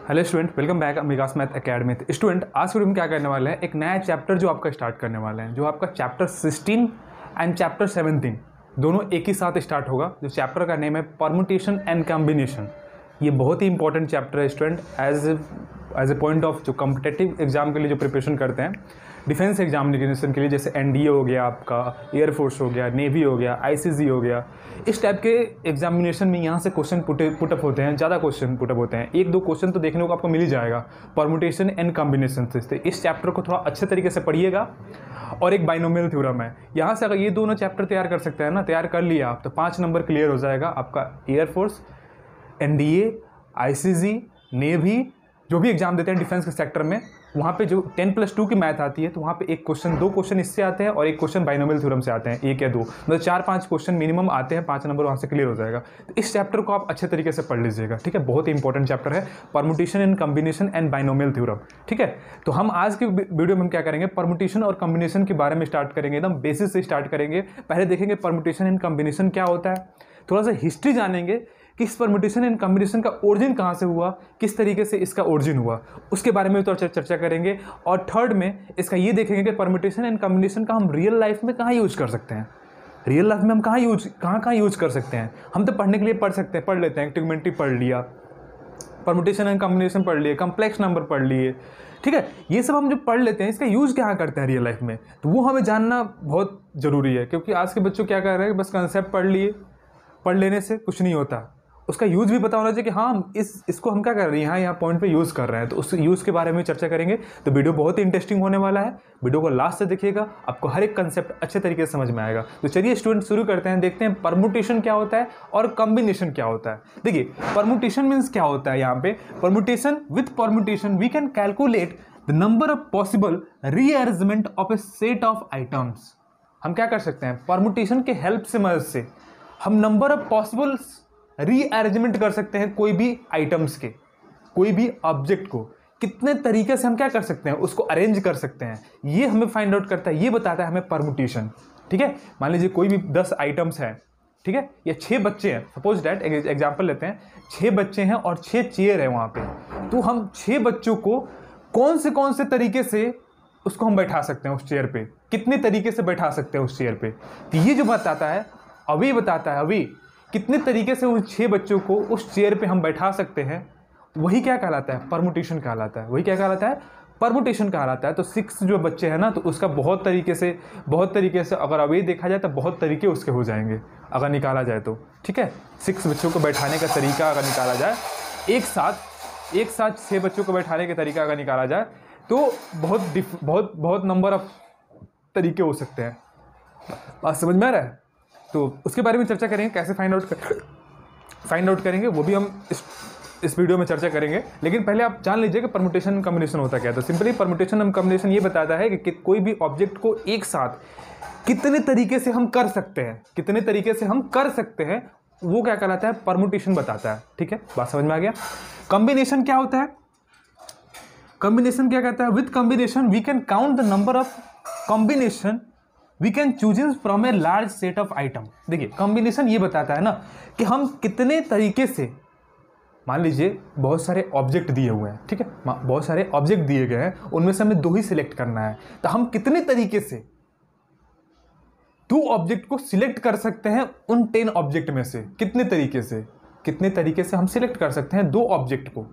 Hello student, welcome back Amigas math academy. Student, आज video में क्या करने वाले हैं, एक नया चैप्टर जो आपका स्टार्ट करने वाले हैं, जो आपका चैप्टर 16 एंड चैप्टर 17 दोनों एक ही साथ स्टार्ट होगा। जो चैप्टर का नेम है परम्यूटेशन एंड कॉम्बिनेशन। ये बहुत ही इंपॉर्टेंट चैप्टर है student, as a point of जो कॉम्पिटेटिव एग्जाम के लिए जो प्रिपरेशन करते हैं, डिफेंस एग्जामिनेशन के लिए, जैसे एनडीए हो गया, आपका एयरफोर्स हो गया, नेवी हो गया, आईसीजी हो गया, इस टाइप के एग्जामिनेशन में यहाँ से क्वेश्चन पुटअप होते हैं, ज़्यादा क्वेश्चन पुटअप होते हैं। एक दो क्वेश्चन तो देखने को आपको मिल ही जाएगा परम्यूटेशन एंड कॉम्बिनेशन से। तो इस चैप्टर को थोड़ा अच्छे तरीके से पढ़िएगा। और एक बाइनोमियल थ्योरम है, यहाँ से अगर ये दोनों चैप्टर तैयार कर सकते हैं ना, तैयार कर लिया आप, तो 5 नंबर क्लियर हो जाएगा आपका। एयरफोर्स, एनडीए, आईसीजी, नेवी, जो भी एग्जाम देते हैं डिफेंस के सेक्टर में, वहाँ पे जो 10+2 की मैथ आती है, तो वहाँ पे एक क्वेश्चन, 2 क्वेश्चन इससे आते हैं और एक क्वेश्चन बाइनोमियल थ्योरम से आते हैं, 1 या 2, मतलब 4-5 क्वेश्चन मिनिमम आते हैं, 5 नंबर वहाँ से क्लियर हो जाएगा। तो इस चैप्टर को आप अच्छे तरीके से पढ़ लीजिएगा, ठीक है। बहुत ही इंपॉर्टेंट चैप्टर है permutation and combination and binomial theorem, ठीक है। तो हम आज की वीडियो में हम क्या करेंगे, परम्यूटेशन और कॉम्बिनेशन के बारे में स्टार्ट करेंगे, एकदम बेसिस से स्टार्ट करेंगे। पहले देखेंगे परम्यूटेशन एंड कॉम्बिनेशन क्या होता है, थोड़ा सा हिस्ट्री जानेंगे कि इस परम्यूटेशन एंड कॉम्बिनेशन का ओरिजिन कहाँ से हुआ, किस तरीके से इसका ओरिजिन हुआ, उसके बारे में तो चर्चा करेंगे। और थर्ड में इसका ये देखेंगे कि परम्यूटेशन एंड कॉम्बिनेशन का हम रियल लाइफ में कहाँ यूज कर सकते हैं। रियल लाइफ में हम कहाँ यूज कर सकते हैं। हम तो पढ़ने के लिए पढ़ लेते हैं, ट्रिग्नोमेट्री पढ़ लिया, परम्यूटेशन एंड कॉम्बिनेशन पढ़ लिए, कॉम्प्लेक्स नंबर पढ़ लिए, ठीक है। ये सब हम जो पढ़ लेते हैं, इसका यूज़ क्या करते हैं रियल लाइफ में, तो वो हमें जानना बहुत ज़रूरी है। क्योंकि आज के बच्चों क्या कर रहे हैं, बस कंसेप्ट पढ़ लेने से कुछ नहीं होता, उसका यूज़ भी पता होना चाहिए कि हाँ हम इसको हम क्या कर रहे हैं, यहाँ पॉइंट पे यूज़ कर रहे हैं। तो उस यूज़ के बारे में चर्चा करेंगे। तो वीडियो बहुत ही इंटरेस्टिंग होने वाला है, वीडियो को लास्ट से देखिएगा, आपको हर एक कंसेप्ट अच्छे तरीके से समझ में आएगा। तो चलिए स्टूडेंट शुरू करते हैं, देखते हैं परम्यूटेशन क्या होता है और कॉम्बिनेशन क्या होता है। देखिए परम्यूटेशन मीन्स क्या होता है, यहाँ पे permutation, with permutation we can calculate the number of possible rearrangement of a set of items. हम क्या कर सकते हैं, परम्यूटेशन के हेल्प से, मदद से हम नंबर ऑफ पॉसिबल रीअरेंजमेंट कर सकते हैं कोई भी आइटम्स के, कोई भी ऑब्जेक्ट को कितने तरीके से हम क्या कर सकते हैं, उसको अरेंज कर सकते हैं। ये हमें फाइंड आउट करता है, ये बताता है हमें परम्यूटेशन, ठीक है। मान लीजिए कोई भी 10 आइटम्स हैं, ठीक है, या 6 बच्चे हैं, सपोज डैट एग्जाम्पल लेते हैं, 6 बच्चे हैं और 6 चेयर है वहाँ पे। तो हम 6 बच्चों को कौन से तरीके से उसको हम बैठा सकते हैं उस चेयर पे, कितने तरीके से बैठा सकते हैं उस चेयर पे। तो ये जो बताता है, अभी बताता है अभी कितने तरीके से उन 6 बच्चों को उस चेयर पे हम बैठा सकते हैं, वही क्या कहलाता है, परम्यूटेशन कहलाता है। वही क्या कहलाता है, परम्यूटेशन कहलाता है। तो 6 जो बच्चे हैं ना, तो उसका बहुत तरीके से अगर अभी देखा जाए तो बहुत तरीके उसके हो जाएंगे अगर निकाला जाए तो, ठीक है। 6 बच्चों को बैठाने का तरीका अगर निकाला जाए, एक साथ 6 बच्चों को बैठाने का तरीका अगर निकाला जाए, तो बहुत नंबर ऑफ तरीके हो सकते हैं। बात समझ में आ रहा है। तो उसके बारे में चर्चा करेंगे, कैसे फाइंड आउट करेंगे, वो भी हम इस वीडियो में चर्चा करेंगे। लेकिन पहले आप जान लीजिए कि परम्यूटेशन एंड कॉम्बिनेशन होता क्या है। तो सिंपली परम्यूटेशन एंड कॉम्बिनेशन ये बताता है कि कोई भी ऑब्जेक्ट को एक साथ कितने तरीके से हम कर सकते हैं, वो क्या कहलाता है, परम्यूटेशन बताता है, ठीक है। बात समझ में आ गया। कॉम्बिनेशन क्या होता है, कॉम्बिनेशन क्या कहता है, with combination we can count the number of combination we can chooses from a large set of item. देखिए कॉम्बिनेशन ये बताता है ना कि हम कितने तरीके से, मान लीजिए बहुत सारे ऑब्जेक्ट दिए हुए हैं, ठीक है, बहुत सारे ऑब्जेक्ट दिए गए हैं, उनमें से हमें 2 ही सिलेक्ट करना है। तो हम कितने तरीके से 2 ऑब्जेक्ट को सिलेक्ट कर सकते हैं उन 10 ऑब्जेक्ट में से, कितने तरीके से हम सिलेक्ट कर सकते हैं 2 ऑब्जेक्ट को।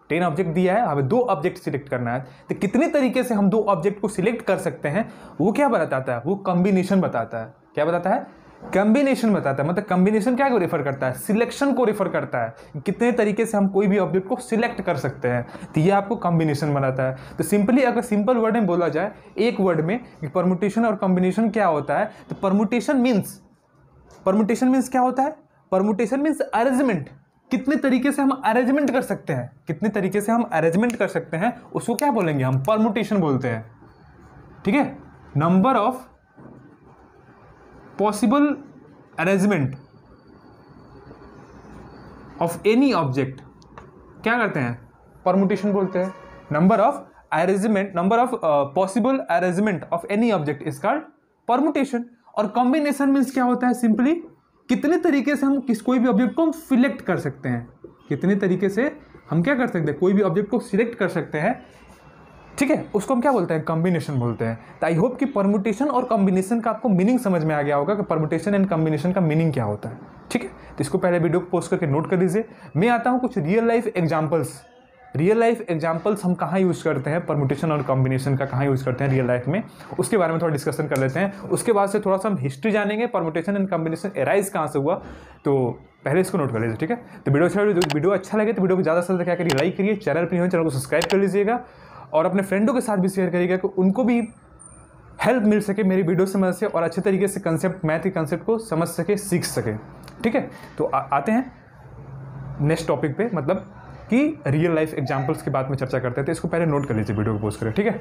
10 ऑब्जेक्ट दिया है, हमें 2 ऑब्जेक्ट सिलेक्ट करना है, तो कितने तरीके से हम 2 ऑब्जेक्ट को सिलेक्ट कर सकते हैं, वो क्या बताता है, वो कॉम्बिनेशन बताता है। क्या बताता है, कॉम्बिनेशन बताता है। मतलब कॉम्बिनेशन क्या को रेफर करता है, सिलेक्शन को रेफर करता है, कितने तरीके से हम कोई भी ऑब्जेक्ट को सिलेक्ट कर सकते हैं, तो ये आपको कॉम्बिनेशन बनाता है। तो सिंपली अगर सिंपल वर्ड में बोला जाए, एक वर्ड में, परम्यूटेशन और कॉम्बिनेशन क्या होता है, तो परम्यूटेशन मीन्स क्या होता है, परम्यूटेशन मीन्स अरेंजमेंट। कितने तरीके से हम अरेंजमेंट कर सकते हैं, उसको क्या बोलेंगे हम, परम्यूटेशन बोलते हैं, ठीक है। Number of possible arrangement of any object क्या करते हैं, परम्यूटेशन बोलते हैं। Number of possible arrangement of any object is called permutation. और कॉम्बिनेशन मीन्स क्या होता है, सिंपली कितने तरीके से हम कोई भी ऑब्जेक्ट को हम सिलेक्ट कर सकते हैं, कितने तरीके से हम क्या कर सकते हैं, कोई भी ऑब्जेक्ट को सिलेक्ट कर सकते हैं, ठीक है, उसको हम क्या बोलते हैं, कॉम्बिनेशन बोलते हैं। तो आई होप कि परमुटेशन और कॉम्बिनेशन का आपको मीनिंग समझ में आ गया होगा कि परमुटेशन एंड कॉम्बिनेशन का मीनिंग क्या होता है, ठीक है। तो इसको पहले वीडियो को पोस्ट करके नोट कर लीजिए। मैं आता हूँ कुछ real life examples. Real life examples हम कहाँ यूज़ करते हैं, परमुटेशन और कॉम्बिनेशन का कहाँ यूज़ करते हैं रियल लाइफ में, उसके बारे में थोड़ा डिस्कशन कर लेते हैं। उसके बाद से थोड़ा सा हम हिस्ट्री जानेंगे, परमुटेशन एंड कॉम्बिनेशन एराइज कहाँ से हुआ, तो पहले इसको नोट कर लीजिए, ठीक है। तो वीडियो अच्छा लगे तो वीडियो को ज़्यादा से ज़्यादा क्या करिए, लाइक करिए, चैनल पर नहीं हो चैनल को सब्सक्राइब कर लीजिएगा और अपने फ्रेंडों के साथ भी शेयर करिएगा कि उनको भी हेल्प मिल सके मेरी वीडियो से मदद से और अच्छे तरीके से कंसेप्ट, मैथ के कंसेप्ट को समझ सके, सीख सके, ठीक है। तो आते हैं नेक्स्ट टॉपिक पे, मतलब कि रियल लाइफ एग्जांपल्स की बात में चर्चा करते हैं। तो इसको पहले नोट कर लीजिए, वीडियो को पोस्ट करें, ठीक है।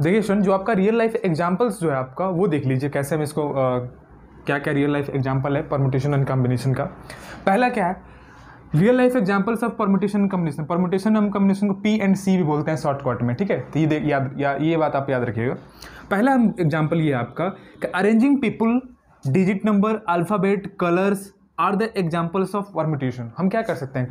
देखिए स्टूडेंट, जो आपका रियल लाइफ एग्जांपल्स जो है आपका, वो देख लीजिए कैसे हम इसको क्या क्या रियल लाइफ एग्जांपल है परमुटेशन एंड कॉम्बिनेशन का। पहला क्या है, real life examples of permutation and combination. Permutation and combination को P&C भी बोलते हैं शॉर्टकट में, ठीक है। तो ये बात आप याद रखिएगा। पहला एग्जांपल ये आपका कि arranging people, digit number, alphabet, colours are the examples of permutation. हम क्या कर सकते हैं,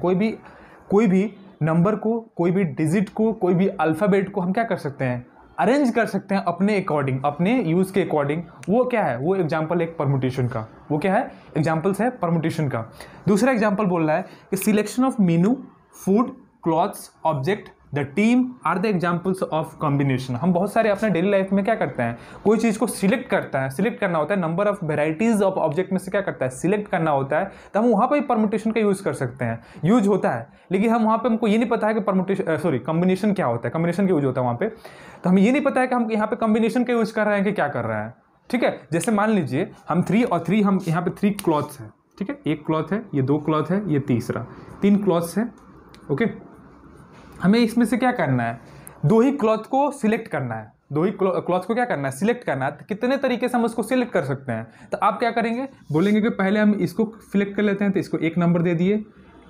कोई भी नंबर को, कोई भी डिजिट को, कोई भी अल्फ़ाबेट को हम क्या कर सकते हैं, अरेंज कर सकते हैं अपने अकॉर्डिंग, अपने यूज़ के अकॉर्डिंग। वो क्या है, वो एग्जाम्पल एक परमुटेशन का, वो क्या है, एग्जाम्पल्स है परमुटेशन का। दूसरा एग्जाम्पल बोल रहा है कि selection of menu, food, clothes, object, the team are the examples of combination. हम बहुत सारे अपने डेली लाइफ में क्या करते हैं, कोई चीज़ को सिलेक्ट करना होता है, number of varieties of object में से क्या करता है, सिलेक्ट करना होता है। तो हम वहाँ पर परमुटेशन का यूज़ कर सकते हैं, यूज होता है। लेकिन हम वहाँ पे हमको ये नहीं पता है कि कॉम्बिनेशन क्या होता है, कॉम्बिनेशन का यूज होता है वहाँ पे। तो हमें ये नहीं पता है कि हम यहाँ पे कॉम्बिनेशन का यूज़ कर रहे हैं कि क्या कर रहे हैं, ठीक है। जैसे मान लीजिए हम 3 और 3, हम यहाँ पे 3 क्लॉथ्स हैं, ठीक है। एक क्लॉथ है, ये 2 क्लॉथ है, ये तीसरा, 3 क्लॉथ्स हैं, ओके। हमें इसमें से क्या करना है, 2 ही क्लॉथ को सिलेक्ट करना है, 2 ही क्लॉथ को क्या करना है, सिलेक्ट करना है। तो कितने तरीके से हम उसको सिलेक्ट कर सकते हैं, तो आप क्या करेंगे, बोलेंगे कि पहले हम इसको सिलेक्ट कर लेते हैं, तो इसको 1 नंबर दे दिए,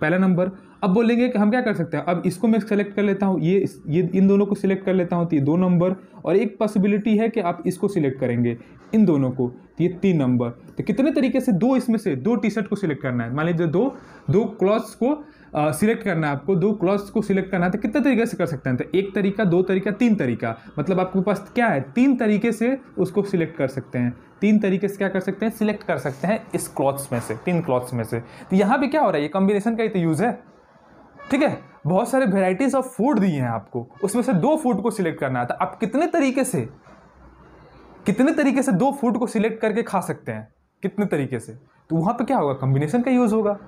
पहला नंबर। अब बोलेंगे कि हम क्या कर सकते हैं, अब इसको मैं सेलेक्ट कर लेता हूँ, ये इन दोनों को सिलेक्ट कर लेता हूँ, तो ये 2 नंबर। और एक पॉसिबिलिटी है कि आप इसको सिलेक्ट करेंगे, इन दोनों को, तो ये 3 नंबर। तो कितने तरीके से, 2 इसमें से 2 टी-शर्ट को सिलेक्ट करना है, मान लीजिए 2 क्लॉथ्स को सिलेक्ट करना है आपको, 2 क्लॉथ्स को सिलेक्ट करना है, तो कितने तरीके से कर सकते हैं, तो 1 तरीका, 2 तरीका, 3 तरीका। मतलब आपके पास क्या है, 3 तरीके से उसको सिलेक्ट कर सकते हैं, 3 तरीके से क्या कर सकते हैं, सिलेक्ट कर सकते हैं इस क्लॉथ्स में से, 3 क्लॉथ्स में से। तो यहाँ भी क्या हो रहा है, ये कॉम्बिनेशन का ही तो यूज़ है, ठीक है। बहुत सारे वेराइटीज ऑफ फूड दिए हैं आपको, उसमें से 2 फूड को सिलेक्ट करना है, तो आप कितने तरीके से 2 फूड को सिलेक्ट करके खा सकते हैं, कितने तरीके से, तो वहाँ पे क्या होगा, कॉम्बिनेशन का यूज़ होगा,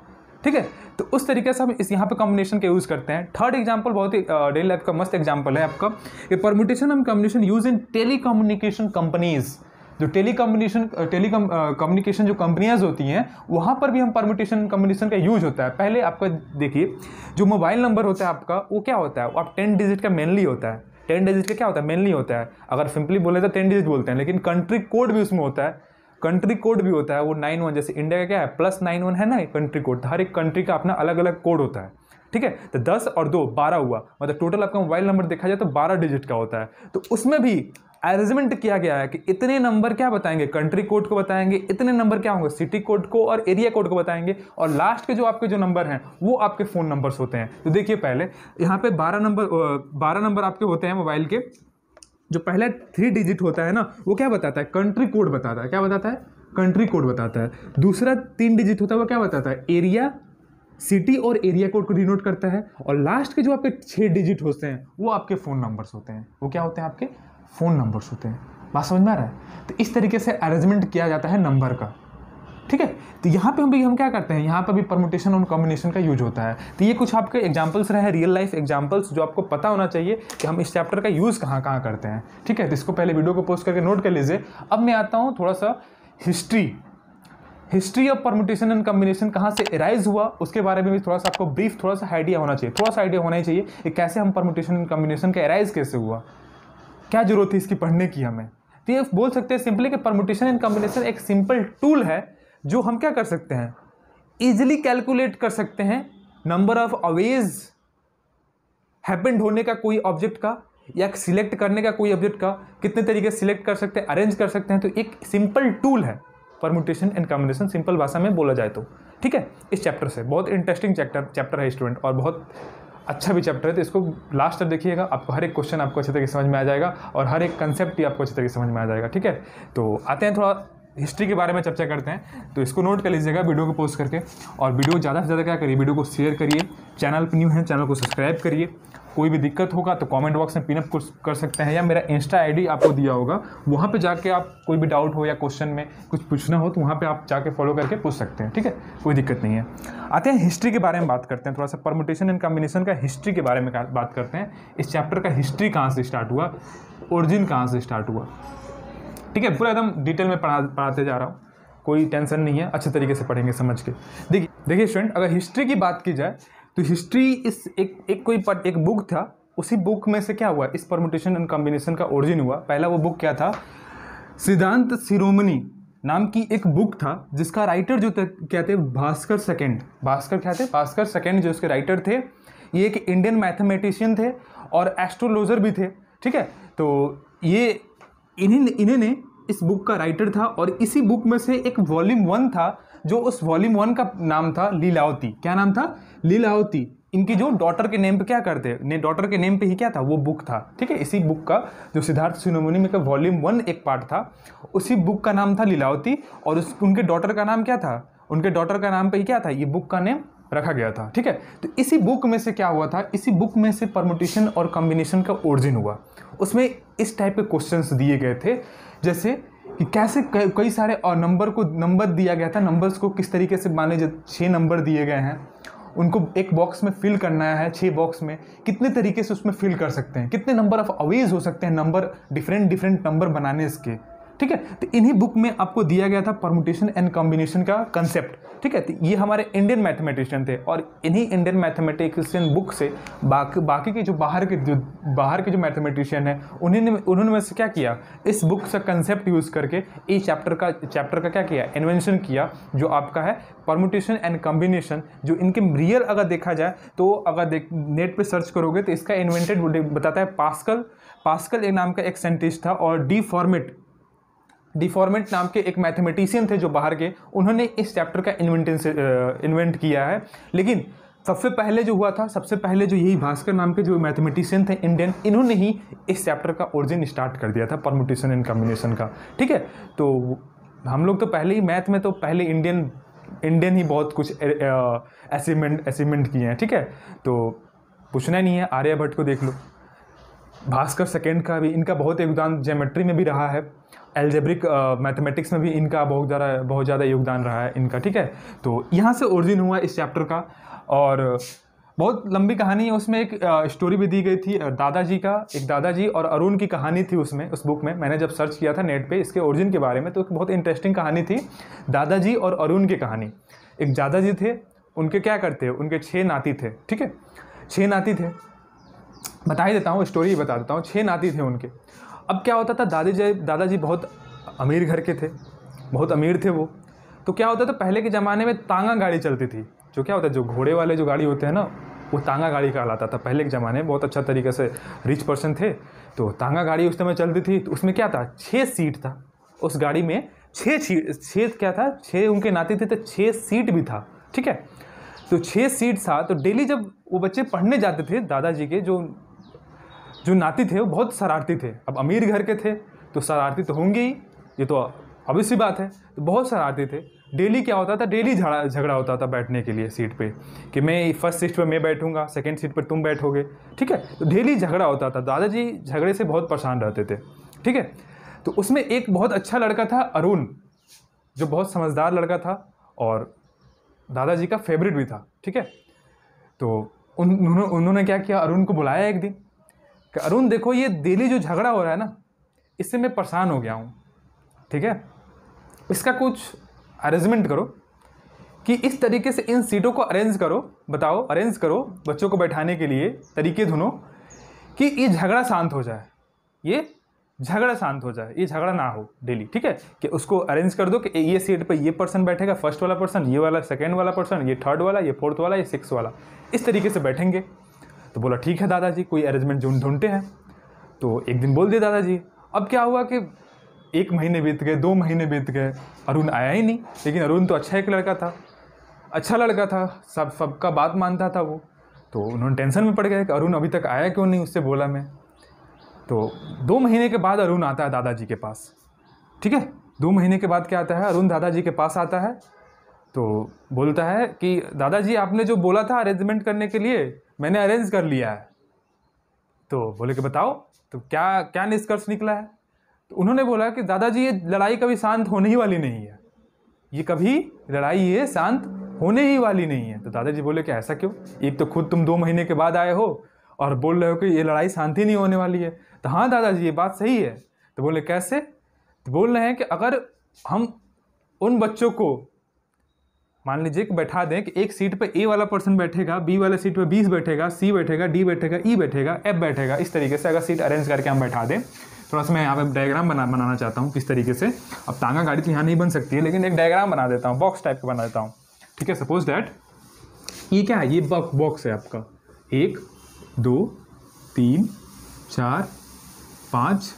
ठीक है। तो उस तरीके से हम यहाँ पे कॉम्बिनेशन का यूज़ करते हैं। थर्ड एग्जांपल बहुत ही डेली लाइफ का मस्त एग्जांपल है आपका, ये permutation and combination use in telecommunication companies. जो कम्युनिकेशन जो कंपनियां होती हैं, वहाँ पर भी हम परमुटेशन कॉम्बिनेशन का यूज होता है। पहले आपका देखिए, जो मोबाइल नंबर होता है आपका, वो क्या होता है, वो आप 10 डिजिट का मेनली होता है, 10 डिजिट का क्या होता है, मेनली होता है। अगर सिंपली बोले तो 10 डिजिट बोलते हैं, लेकिन कंट्री कोड भी उसमें होता है, कंट्री कोड भी होता है, वो 91, जैसे इंडिया का क्या है +91 है ना, कंट्री कोड। हर एक कंट्री का अपना अलग अलग कोड होता है, ठीक है। तो 10 और 2 12 हुआ, मतलब टोटल आपका मोबाइल नंबर देखा जाए तो 12 डिजिट का होता है। तो उसमें भी अरेंजमेंट किया गया है कि इतने नंबर क्या बताएंगे, कंट्री कोड को बताएंगे, इतने नंबर क्या होंगे, सिटी कोड को और एरिया कोड को बताएंगे, और लास्ट के जो आपके जो नंबर हैं वो आपके फ़ोन नंबर्स होते हैं। तो देखिए पहले यहाँ पे 12 नंबर आपके होते हैं मोबाइल के। जो पहला 3 डिजिट होता है ना, वो क्या बताता है, कंट्री कोड बताता है, क्या बताता है, कंट्री कोड बताता है। दूसरा 3 डिजिट होता है वो क्या बताता है, एरिया, सिटी और एरिया कोड को डिनोट करता है। और लास्ट के जो आपके 6 डिजिट होते हैं वो आपके फ़ोन नंबर्स होते हैं, वो क्या होते हैं, आपके फ़ोन नंबर्स होते हैं। बात समझ में आ रहा है। तो इस तरीके से अरेंजमेंट किया जाता है नंबर का, ठीक है। तो यहाँ पे हम क्या करते हैं, यहाँ पर भी परमुटेशन और कॉम्बिनेशन का यूज होता है। तो ये कुछ आपके एग्जांपल्स रहे, रियल लाइफ एग्जांपल्स, जो आपको पता होना चाहिए कि हम इस चैप्टर का यूज़ कहाँ करते हैं, ठीक है। तो इसको पहले वीडियो को पोस्ट करके नोट कर लीजिए। अब मैं आता हूँ थोड़ा सा history of permutation and combination कहाँ से एराइज हुआ, उसके बारे में भी थोड़ा सा आपको ब्रीफ, थोड़ा सा आइडिया होना चाहिए, कि कैसे हम परमुटेशन एंड कॉम्बिनेशन का एराइज कैसे हुआ, क्या जरूरत है इसकी पढ़ने की हमें। तो ये बोल सकते हैं सिंपली कि परमुटेशन एंड कॉम्बिनेशन एक सिंपल टूल है, जो हम क्या कर सकते हैं, इजीली कैलकुलेट कर सकते हैं नंबर ऑफ अवेज हैपेंड होने का कोई ऑब्जेक्ट का, या सिलेक्ट करने का कोई ऑब्जेक्ट का, कितने तरीके से सिलेक्ट कर सकते हैं, अरेंज कर सकते हैं। तो एक सिंपल टूल है परमुटेशन एंड कॉम्बिनेशन, सिंपल भाषा में बोला जाए तो, ठीक है। इस चैप्टर से बहुत इंटरेस्टिंग चैप्टर है स्टूडेंट, और बहुत अच्छा भी चैप्टर है, तो इसको लास्ट तक देखिएगा, आपको हर एक क्वेश्चन आपको अच्छे तरीके से समझ में आ जाएगा और हर एक कंसेप्ट भी आपको अच्छे तरीके से समझ में आ जाएगा। ठीक है, तो आते हैं थोड़ा हिस्ट्री के बारे में चर्चा करते हैं। तो इसको नोट कर लीजिएगा वीडियो को पोस्ट करके, और वीडियो ज़्यादा से ज़्यादा क्या करिए, वीडियो को शेयर करिए, चैनल पर न्यू है चैनल को सब्सक्राइब करिए। कोई भी दिक्कत होगा तो कमेंट बॉक्स में पिनअप कर सकते हैं, या मेरा इंस्टा आईडी आपको दिया होगा, वहाँ पे जाके आप कोई भी डाउट हो या क्वेश्चन में कुछ पूछना हो तो वहाँ पे आप जाके फॉलो करके पूछ सकते हैं। ठीक है, कोई दिक्कत नहीं है। आते हैं हिस्ट्री के बारे में बात करते हैं, थोड़ा सा परमुटेशन एंड कॉम्बिनेशन का हिस्ट्री के बारे में बात करते हैं। इस चैप्टर का हिस्ट्री कहाँ से स्टार्ट हुआ, ओरिजिन कहाँ से स्टार्ट हुआ। ठीक है, पूरा एकदम डिटेल में पढ़ाते जा रहा हूँ, कोई टेंशन नहीं है, अच्छे तरीके से पढ़ेंगे समझ के। देखिए स्टूडेंट, अगर हिस्ट्री की बात की जाए तो हिस्ट्री इस एक बुक था, उसी बुक में से क्या हुआ, इस परमुटेशन एंड कॉम्बिनेशन का ओरिजिन हुआ। पहला वो बुक क्या था, सिद्धांत शिरोमणि नाम की एक बुक था, जिसका राइटर जो क्या थे, भास्कर सेकंड। भास्कर क्या थे, भास्कर सेकंड जो उसके राइटर थे, ये एक इंडियन मैथमेटिशियन थे और एस्ट्रोलॉजर भी थे। ठीक है, तो ये इन्होंने इस बुक का राइटर था, और इसी बुक में से एक वॉल्यूम 1 था, जो उस वॉल्यूम 1 का नाम था लीलावती। क्या नाम था, लीलावती। इनकी जो डॉटर के नेम पे क्या करते हैं, डॉटर के नेम पे ही क्या था, वो बुक था। ठीक है, इसी बुक का जो सिद्धार्थ शिरोमणि में का वॉल्यूम 1 एक पार्ट था, उसी बुक का नाम था लीलावती, और उनके डॉटर का नाम क्या था, उनके डॉटर का नाम पे ही क्या था, ये बुक का नेम रखा गया था। ठीक है, तो इसी बुक में से क्या हुआ था, इसी बुक में से परमुटेशन और कॉम्बिनेशन का ओरिजिन हुआ। उसमें इस टाइप के क्वेश्चंस दिए गए थे, जैसे कि कैसे कई सारे और नंबर दिया गया था, नंबर्स को किस तरीके से, मान लीजिए 6 नंबर दिए गए हैं, उनको एक बॉक्स में फिल करना है, 6 बॉक्स में कितने तरीके से उसमें फिल कर सकते हैं, कितने नंबर ऑफ अवेज हो सकते हैं, नंबर डिफरेंट नंबर बनाने इसके। ठीक है, तो इन्हीं बुक में आपको दिया गया था परमुटेशन एंड कॉम्बिनेशन का कंसेप्ट। ठीक है, तो ये हमारे इंडियन मैथमेटिशियन थे, और इन्हीं इंडियन मैथमेटिशियन बुक से बाकी के जो बाहर के जो मैथमेटिशियन हैं, उन्होंने में से क्या किया, इस बुक से कंसेप्ट यूज़ करके इस चैप्टर का क्या किया, इन्वेंशन किया, जो आपका है परमुटेशन एंड कॉम्बिनेशन। जो इनके रियल अगर देखा जाए तो अगर नेट पे सर्च करोगे तो इसका इन्वेंटेड बताता है पास्कल एक नाम का एक साइंटिस्ट था, और डिफॉर्मेट नाम के एक मैथमेटिशियन थे जो बाहर के, उन्होंने इस चैप्टर का इन्वेंट किया है। लेकिन सबसे पहले जो यही भास्कर नाम के जो मैथमेटिशियन थे इंडियन, इन्होंने ही इस चैप्टर का ओरिजिन स्टार्ट कर दिया था, परमुटेशन एंड कॉम्बिनेशन का। ठीक है, तो हम लोग तो पहले ही मैथ में तो पहले इंडियन ही बहुत कुछ अचीवमेंट किए हैं। ठीक है, तो पूछना नहीं है, आर्यभट्ट को देख लो, भास्कर सेकंड का भी इनका बहुत योगदान ज्योमेट्री में भी रहा है, एल्जेब्रिक मैथमेटिक्स में भी इनका बहुत ज़्यादा योगदान रहा है इनका। ठीक है, तो यहाँ से ओरिजिन हुआ इस चैप्टर का, और बहुत लंबी कहानी है, उसमें एक स्टोरी भी दी गई थी दादाजी और अरुण की कहानी थी उसमें, उस बुक में। मैंने जब सर्च किया था नेट पे इसके ओरिजिन के बारे में, तो बहुत इंटरेस्टिंग कहानी थी, दादाजी और अरुण की कहानी। एक दादाजी थे, उनके क्या करते हैं, उनके 6 नाती थे। ठीक है, 6 नाती थे, बता ही देता हूँ, स्टोरी बता देता हूँ। 6 नाती थे उनके। अब क्या होता था, दादाजी बहुत अमीर घर के थे, बहुत अमीर थे वो। तो क्या होता था, पहले के ज़माने में तांगा गाड़ी चलती थी, जो क्या होता है, जो घोड़े वाले जो गाड़ी होते हैं ना, वो तांगा गाड़ी कहलाता था पहले के ज़माने में। बहुत अच्छा तरीके से रिच पर्सन थे, तो तांगा गाड़ी उस समय चलती थी। तो उसमें क्या था, 6 सीट था उस गाड़ी में, 6 क्या था, 6 उनके नाती थे, तो 6 सीट भी था। ठीक है, तो 6 सीट था। तो डेली जब वो बच्चे पढ़ने जाते थे, दादाजी के जो नाती थे वो बहुत शरारती थे। अब अमीर घर के थे तो शरारती तो होंगे ही, ये तो obvious सी बात है। तो बहुत शरारती थे। डेली क्या होता था, डेली झगड़ा होता था बैठने के लिए सीट पे, कि मैं फर्स्ट सीट पे मैं बैठूंगा, सेकंड सीट पर तुम बैठोगे। ठीक है, तो डेली झगड़ा होता था। दादाजी झगड़े से बहुत परेशान रहते थे। ठीक है, तो उसमें एक बहुत अच्छा लड़का था अरुण, जो बहुत समझदार लड़का था और दादाजी का फेवरेट भी था। ठीक है, तो उन्होंने क्या किया, अरुण को बुलाया एक दिन कि अरुण देखो, ये डेली जो झगड़ा हो रहा है ना, इससे मैं परेशान हो गया हूँ। ठीक है, इसका कुछ अरेंजमेंट करो, कि इस तरीके से इन सीटों को अरेंज करो बच्चों को बैठाने के लिए, तरीके ढूंढो कि ये झगड़ा शांत हो जाए, ये झगड़ा ना हो डेली। ठीक है, कि उसको अरेंज कर दो कि ये सीट पे ये पर्सन बैठेगा, फर्स्ट वाला पर्सन, ये वाला सेकंड वाला पर्सन, ये थर्ड वाला, ये फोर्थ वाला, ये सिक्स वाला, इस तरीके से बैठेंगे। तो बोला ठीक है दादाजी, कोई अरेंजमेंट ढूंढते हैं। तो एक दिन बोल दिए दादाजी। अब क्या हुआ कि 1 महीने बीत गए, 2 महीने बीत गए, अरुण आया ही नहीं। लेकिन अरुण तो अच्छा लड़का था, सबका बात मानता था वो। तो उन्होंने टेंशन में पड़ गए कि अरुण अभी तक आया क्यों नहीं, उससे बोला मैं। तो 2 महीने के बाद अरुण आता है दादाजी के पास, ठीक है। 2 महीने के बाद क्या आता है, अरुण दादाजी के पास आता है। तो बोलता है कि दादाजी आपने जो बोला था अरेंजमेंट करने के लिए, मैंने अरेंज कर लिया है। तो बोले कि बताओ, तो क्या क्या निष्कर्ष निकला है। तो उन्होंने बोला कि दादाजी ये लड़ाई कभी शांत होने ही वाली नहीं है, ये कभी लड़ाई ये शांत होने ही वाली नहीं है। तो दादाजी बोले कि ऐसा क्यों, एक तो खुद तुम 2 महीने के बाद आए हो और बोल रहे हो कि ये लड़ाई शांति नहीं होने वाली है। तो हाँ दादाजी ये बात सही है। तो बोले कैसे। तो बोल रहे हैं कि अगर हम उन बच्चों को मान लीजिए कि बैठा दें कि एक सीट पे ए वाला पर्सन बैठेगा, बी वाले सीट पे 20 बैठेगा, सी बैठेगा, डी बैठेगा, ई बैठेगा, एफ बैठेगा, इस तरीके से अगर सीट अरेंज करके हम बैठा दें। थोड़ा सा मैं यहाँ पे डायग्राम बनाना चाहता हूँ किस तरीके से। अब तांगा गाड़ी तो यहाँ नहीं बन सकती है, लेकिन एक डायग्राम बना देता हूँ, बॉक्स टाइप का बना देता हूँ, ठीक है। सपोज दैट ये क्या है, ये बॉक्स है आपका, 1 2 3 4 5,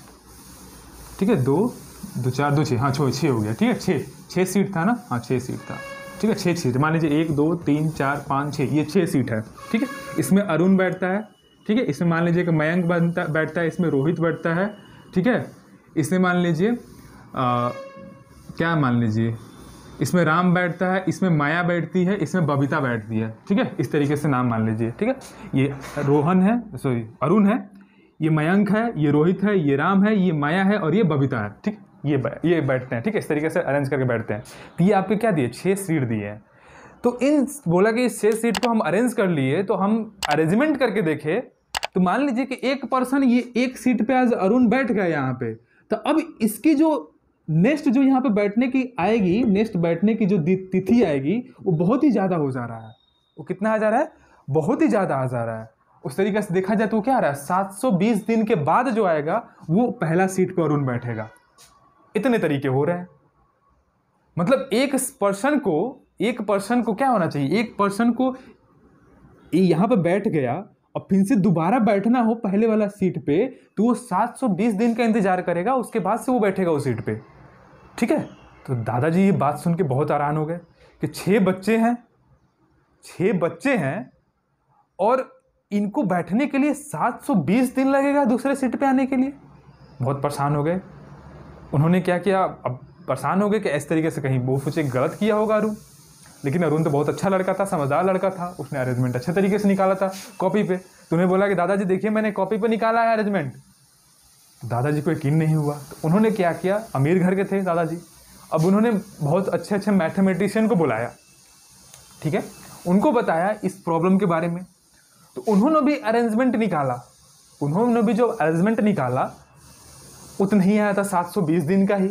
ठीक है, 2 2 4 2 6, हाँ 6 हो गया, ठीक है। 6 सीट था ना, हाँ 6 सीट था, ठीक है। 6 सीट मान लीजिए 1 2 3 4 5 6, ये 6 सीट है, ठीक है। इसमें अरुण बैठता है, ठीक है। इसमें मान लीजिए कि मयंक बैठता है, इसमें रोहित बैठता है, ठीक है। इसमें मान लीजिए क्या मान लीजिए इसमें राम बैठता है, इसमें माया बैठती है, इसमें बबीता बैठती है, ठीक है। इस तरीके से नाम मान लीजिए, ठीक है। ये रोहन है, सॉरी अरुण है, ये मयंक है, ये रोहित है, ये राम है, ये माया है और ये बबीता है, ठीक। ये बैठते हैं, ठीक है। इस तरीके से अरेंज करके बैठते हैं। तो ये आपके क्या दिए, 6 सीट दिए हैं। तो इन बोला कि इस 6 सीट को हम अरेंज कर लिए, तो हम अरेंजमेंट करके देखे तो मान लीजिए कि एक पर्सन ये एक सीट पे आज अरुण बैठ गया यहाँ पे, तो अब इसकी जो नेक्स्ट जो यहाँ पे बैठने की आएगी, नेक्स्ट बैठने की जो तिथि आएगी वो बहुत ही ज़्यादा हो जा रहा है। वो कितना आ जा रहा है, बहुत ही ज़्यादा आ जा रहा है। उस तरीके से देखा जाए तो क्या आ रहा है, 720 दिन के बाद जो आएगा वो पहला सीट पर अरुण बैठेगा। इतने तरीके हो रहे हैं। मतलब एक पर्सन को क्या होना चाहिए, एक पर्सन को यहाँ पे बैठ गया और फिर से दोबारा बैठना हो पहले वाला सीट पे, तो वो 720 दिन का इंतजार करेगा, उसके बाद से वो बैठेगा उस सीट पे, ठीक है। तो दादाजी ये बात सुन के बहुत हैरान हो गए कि 6 बच्चे हैं और इनको बैठने के लिए 720 दिन लगेगा दूसरे सीट पे आने के लिए। बहुत परेशान हो गए। उन्होंने क्या किया, अब परेशान हो गए कि इस तरीके से कहीं वो कुछ गलत किया होगा अरुण। लेकिन अरुण तो बहुत अच्छा लड़का था, समझदार लड़का था, उसने अरेंजमेंट अच्छे तरीके से निकाला था कॉपी पे। तो उन्हें बोला कि दादाजी देखिए मैंने कॉपी पे निकाला है अरेंजमेंट। दादाजी को यकीन नहीं हुआ। तो उन्होंने क्या किया, अमीर घर के थे दादाजी, अब उन्होंने बहुत अच्छे मैथमेटिशियन को बुलाया, ठीक है। उनको बताया इस प्रॉब्लम के बारे में। तो उन्होंने भी अरेंजमेंट निकाला। उन्होंने भी जो अरेंजमेंट निकाला उतना ही आया था 720 दिन का ही।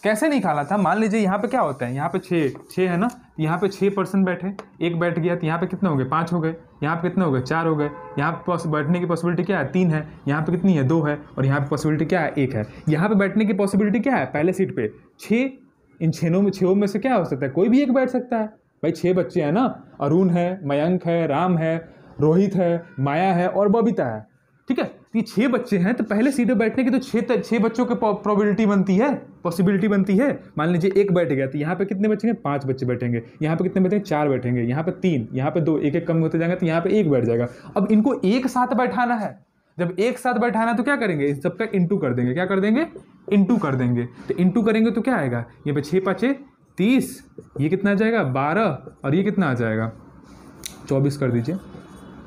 कैसे निकाला था, मान लीजिए यहाँ पे क्या होता है, यहाँ पे 6 है ना, यहाँ पे 6 पर्सन बैठे, एक बैठ गया तो यहाँ पे कितने हो गए, 5 हो गए, यहाँ पे कितने हो गए, 4 हो गए, यहाँ पे बैठने की पॉसिबिलिटी क्या है, 3 है, यहाँ पे कितनी है, 2 है, और यहाँ पे पॉसिबिलिटी क्या है, 1 है। यहाँ पे बैठने की पॉसिबिलिटी क्या है, पहले सीट पे 6, इन 6 में से क्या हो सकता है, कोई भी एक बैठ सकता है। भाई 6 बच्चे हैं ना, अरुण है, मयंक है, राम है, रोहित है, माया है और बबीता है, ठीक है। तो ये 6 बच्चे हैं, तो पहले सीट पे बैठने की तो 6 बच्चों की प्रोबेबिलिटी बनती है, पॉसिबिलिटी बनती है। मान लीजिए एक बैठ गया तो यहाँ पे कितने बचेंगे, 5 बच्चे बैठेंगे, यहाँ पे कितने बैठेंगे, 4 बैठेंगे, यहाँ पे 3, यहाँ पे 2, एक कम होते जाएंगे तो यहाँ पे 1 बैठ जाएगा। अब इनको एक साथ बैठाना है। जब एक साथ बैठाना है तो क्या करेंगे, इन सबका इंटू कर देंगे। क्या कर देंगे, इंटू कर देंगे। तो इंटू करेंगे तो क्या आएगा, यहाँ पे 6 5 30, ये कितना आ जाएगा 12, और ये कितना आ जाएगा 24 कर दीजिए,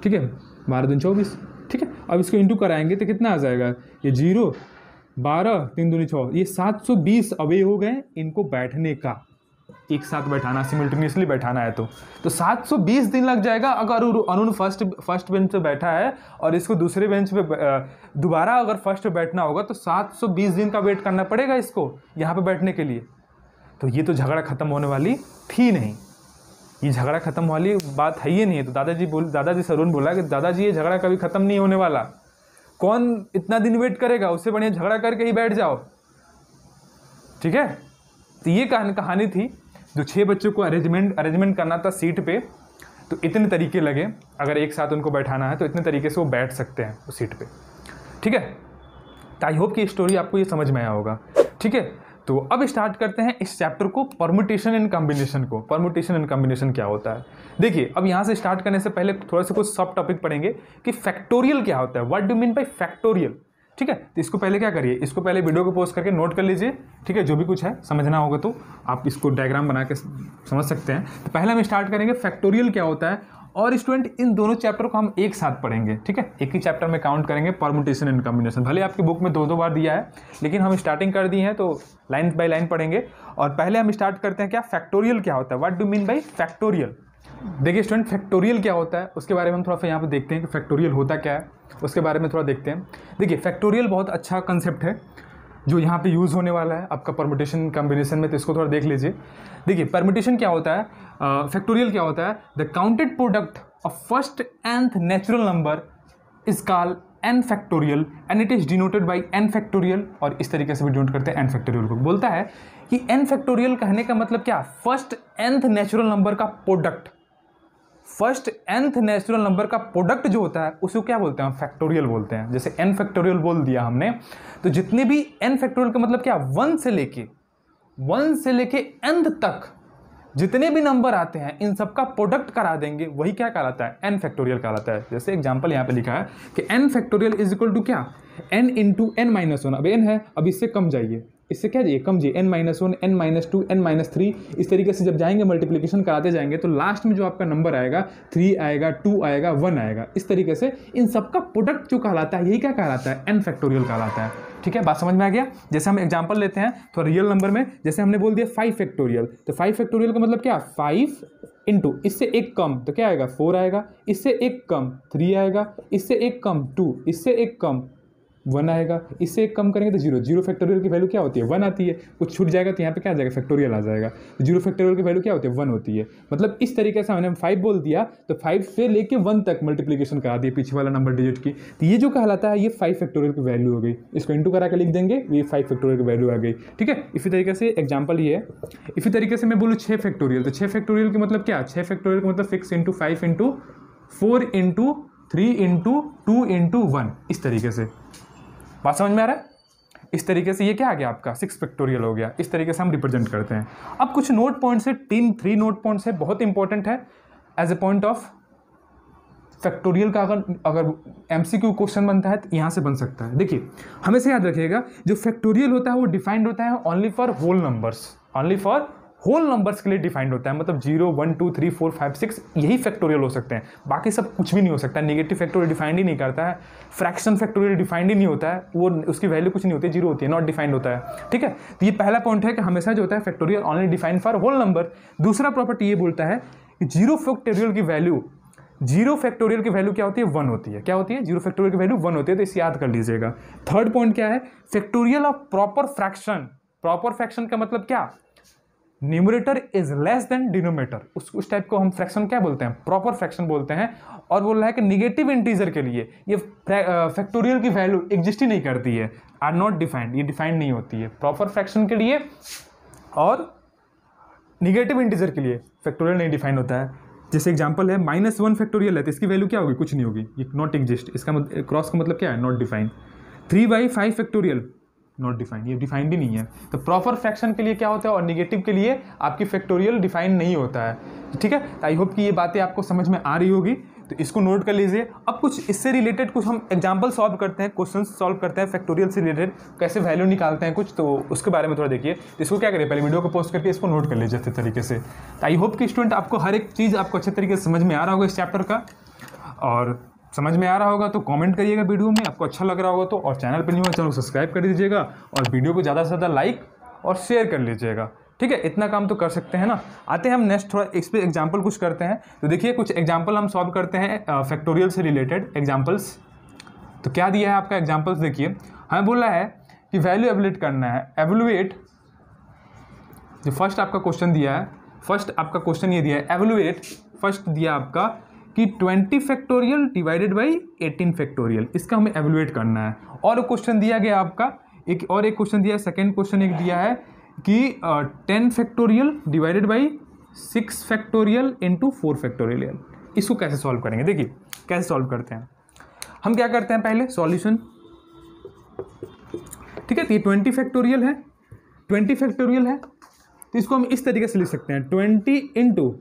ठीक है, 12 दूनी 24, ठीक है। अब इसको इंटू कराएंगे तो कितना आ जाएगा, ये 0 12 3 दूनी 6, ये 720 अवे हो गए इनको बैठने का, एक साथ बैठाना, सिमिल्टेनियसली बैठाना है तो 720 दिन लग जाएगा। अगर अरुण फर्स्ट बेंच पे बैठा है और इसको दूसरे बेंच पे दोबारा अगर फर्स्ट पे बैठना होगा तो 720 दिन का वेट करना पड़ेगा इसको यहाँ पे बैठने के लिए। तो ये तो झगड़ा खत्म होने वाली थी नहीं, ये झगड़ा खत्म वाली बात है ही नहीं है। तो दादाजी से अरुण बोला कि दादाजी ये झगड़ा कभी खत्म नहीं होने वाला, कौन इतना दिन वेट करेगा, उससे बढ़िया झगड़ा करके ही बैठ जाओ, ठीक है। तो ये कहानी थी। जो 6 बच्चों को अरेंजमेंट करना था सीट पे, तो इतने तरीके लगे, अगर एक साथ उनको बैठाना है तो इतने तरीके से वो बैठ सकते हैं उस सीट पे, ठीक है। तो आई होप कि स्टोरी आपको ये समझ में आया होगा, ठीक है। तो अब स्टार्ट करते हैं इस चैप्टर को, परम्यूटेशन एंड कॉम्बिनेशन को। परम्यूटेशन एंड कॉम्बिनेशन क्या होता है? देखिए, अब यहाँ से स्टार्ट करने से पहले थोड़ा सा कुछ सब टॉपिक पढ़ेंगे कि फैक्टोरियल क्या होता है, what do mean by factorial. ठीक है, तो इसको पहले क्या करिए, इसको पहले वीडियो को पॉज करके नोट कर लीजिए। ठीक है, जो भी कुछ है समझना होगा तो आप इसको डायग्राम बना के समझ सकते हैं। तो पहले हम स्टार्ट करेंगे फैक्टोरियल क्या होता है, और स्टूडेंट इन दोनों चैप्टर को हम एक साथ पढ़ेंगे। ठीक है, एक ही चैप्टर में काउंट करेंगे परम्यूटेशन एंड कॉम्बिनेशन। भले आपकी बुक में 2-2 बार दिया है, लेकिन हम स्टार्टिंग कर दी है तो लाइन बाय लाइन पढ़ेंगे। और पहले हम स्टार्ट करते हैं क्या, फैक्टोरियल क्या होता है, what do mean by factorial. देखिए स्टूडेंट, फैक्टोरियल क्या होता है उसके बारे में हम थोड़ा सा यहाँ पे देखते हैं कि फैक्टोरियल होता क्या है, उसके बारे में थोड़ा देखते हैं। देखिए, फैक्टोरियल बहुत अच्छा कंसेप्ट है जो यहाँ पे यूज़ होने वाला है आपका परम्यूटेशन कॉम्बिनेशन में, तो इसको थोड़ा देख लीजिए। देखिए, परम्यूटेशन क्या होता है, फैक्टोरियल क्या होता है, the counted product of first nth natural number is called n factorial and it is denoted by n factorial. और इस तरीके से भी डिनोट करते हैं n फैक्टोरियल को। बोलता है कि n फैक्टोरियल कहने का मतलब क्या, फर्स्ट nth नेचुरल नंबर का product, first nth natural number का प्रोडक्ट जो होता है उसको क्या बोलते हैं, फैक्टोरियल बोलते हैं। जैसे n फैक्टोरियल बोल दिया हमने, तो जितने भी n फैक्टोरियल का मतलब क्या, 1 से लेके nth तक जितने भी नंबर आते हैं इन सबका प्रोडक्ट करा देंगे, वही क्या कहलाता है, n फैक्टोरियल कहलाता है। जैसे एग्जांपल यहाँ पे लिखा है कि n factorial is equal to क्या, n इंटू n माइनस 1। अब n है, अब इससे कम जाइए, इससे क्या जाइए, कम जाइए, n minus 1, n minus 2, n minus 3। इस तरीके से जब जाएंगे मल्टीप्लिकेशन कराते जाएंगे तो लास्ट में जो आपका नंबर आएगा 3 आएगा, 2 आएगा, 1 आएगा। इस तरीके से इन सबका प्रोडक्ट जो कहलाता है यही क्या कहलाता है, n फैक्टोरियल कहलाता है। ठीक है, बात समझ में आ गया। जैसे हम एग्जांपल लेते हैं तो रियल नंबर में, जैसे हमने बोल दिया 5 फैक्टोरियल, तो 5 फैक्टोरियल का मतलब क्या, 5 इंटू इससे एक कम तो क्या आएगा, 4 आएगा, इससे एक कम 3 आएगा, इससे एक कम 2, इससे एक कम 1 आएगा, इससे एक कम करेंगे तो 0। 0 फैक्टोरियल की वैल्यू क्या होती है, 1 आती है। कुछ छूट जाएगा तो यहाँ पे क्या आ जाएगा, फैक्टोरियल आ जाएगा। 0 फैक्टोरियल की वैल्यू क्या होती है, 1 होती है। मतलब इस तरीके से हमने 5 बोल दिया तो 5 से लेके 1 तक मल्टीप्लिकेशन करा दिया पीछे वाला नंबर डिजिट की, तो ये जो कहलाता है ये 5 फैक्टोरियल की वैल्यू हो गई। इसको इंटू करा के लिख देंगे, ये 5 फैक्टोरियल की वैल्यू आ गई। ठीक है, इसी तरीके से एग्जाम्पल ये है। इसी तरीके से मैं बोलूँ 6 फैक्टोरियल, तो 6 फैक्टोरियल का मतलब क्या, 6 फैक्टोरियल का मतलब 6 into 5 into 4 into 3 into 2 into 1। इस तरीके से बात समझ में आ रहा है। इस तरीके से ये क्या आ गया आपका 6 फैक्टोरियल हो गया। इस तरीके से हम रिप्रेजेंट करते हैं। अब कुछ नोट पॉइंट्स है, 3 नोट पॉइंट्स है, बहुत इंपॉर्टेंट है as a point of factorial का। अगर एमसीक्यू क्वेश्चन बनता है तो यहाँ से बन सकता है। देखिए, हमेशा याद रखिएगा जो फैक्टोरियल होता है वो डिफाइंड होता है only for whole numbers, only for whole numbers के लिए डिफाइंड होता है। मतलब 0, 1, 2, 3, 4, 5, 6 यही फैक्टोरियल हो सकते हैं, बाकी सब कुछ भी नहीं हो सकता। नेगेटिव फैक्टोरियल डिफाइंड ही नहीं करता है, फ्रैक्शन फैक्टोरियल डिफाइंड ही नहीं होता है, वो उसकी वैल्यू कुछ नहीं होती है, 0 होती है, नॉट डिफाइंड होता है। ठीक है, तो ये पहला पॉइंट है कि हमेशा जो होता है factorial only defined for whole number. दूसरा प्रॉपर्टी ये बोलता है कि 0 फैक्टोरियल की वैल्यू, 0 फैक्टोरियल की वैल्यू क्या होती है, 1 होती है। क्या होती है, 0 फैक्टोरियल की वैल्यू 1 होती है, तो इसे याद कर लीजिएगा। थर्ड पॉइंट क्या है, factorial of proper fraction. Proper fraction का मतलब क्या, numerator is less than denominator. उस टाइप को हम फ्रैक्शन क्या बोलते हैं, प्रॉपर फ्रैक्शन बोलते हैं। और बोल रहा है कि निगेटिव इंटीजर के लिए ये फैक्टोरियल की वैल्यू एग्जिस्ट ही नहीं करती है, आर नॉट डिफाइंड, ये डिफाइंड नहीं होती है प्रॉपर फ्रैक्शन के लिए। और निगेटिव इंटीजर के लिए फैक्टोरियल नहीं डिफाइन होता है। जैसे एग्जांपल है -1 फैक्टोरियल है तो इसकी वैल्यू क्या होगी, कुछ नहीं होगी, ये नॉट एग्जिस्ट। इसका क्रॉस का मतलब क्या है, not defined. 3/5 factorial not defined, ये डिफाइंड ही नहीं है। तो प्रॉपर फ्रैक्शन के लिए क्या होता है और निगेटिव के लिए आपकी फैक्टोरियल डिफाइंड नहीं होता है। ठीक है, आई होप कि ये बातें आपको समझ में आ रही होगी, तो इसको नोट कर लीजिए। अब कुछ इससे रिलेटेड कुछ हम एग्जांपल सॉल्व करते हैं, क्वेश्चन सॉल्व करते हैं फैक्टोरियल से रिलेटेड, कैसे वैल्यू निकालते हैं कुछ, तो उसके बारे में थोड़ा देखिए। तो इसको क्या करिए, पहले वीडियो को पोस्ट करके इसको नोट कर लीजिए अच्छे तरीके से। तो आई होप कि स्टूडेंट आपको हर एक चीज़ आपको अच्छे तरीके से समझ में आ रहा होगा इस चैप्टर का, और समझ में आ रहा होगा तो कमेंट करिएगा वीडियो में, आपको अच्छा लग रहा होगा तो। और चैनल पर नहीं होगा चैनल को सब्सक्राइब कर दीजिएगा, और वीडियो को ज़्यादा से ज़्यादा लाइक और शेयर कर लीजिएगा। ठीक है, इतना काम तो कर सकते हैं ना। आते हैं हम नेक्स्ट थोड़ा इस पर एग्जाम्पल कुछ करते हैं। तो देखिए कुछ एग्जाम्पल हम सॉल्व करते हैं फैक्टोरियल से रिलेटेड एग्जाम्पल्स। तो क्या दिया है आपका एग्जाम्पल्स, देखिए हमें बोला है कि वैल्यू एवलुएट करना है। एवलुएट, जो फर्स्ट आपका क्वेश्चन दिया है, फर्स्ट आपका क्वेश्चन ये दिया है एवलुएट, फर्स्ट दिया आपका कि 20 फैक्टोरियल डिवाइडेड बाई 18 फैक्टोरियल, इसका हमें एवलुएट करना है। और क्वेश्चन दिया गया आपका एक क्वेश्चन दिया है, सेकेंड क्वेश्चन एक दिया है कि 10 factorial divided by 6 factorial into 4 factorial. इसको कैसे सॉल्व करेंगे, देखिए कैसे सॉल्व करते हैं। हम क्या करते हैं, पहले सॉल्यूशन। ठीक है, तो ये 20 फैक्टोरियल है, 20 फैक्टोरियल है, तो इसको हम इस तरीके से लिख सकते हैं 20 इंटू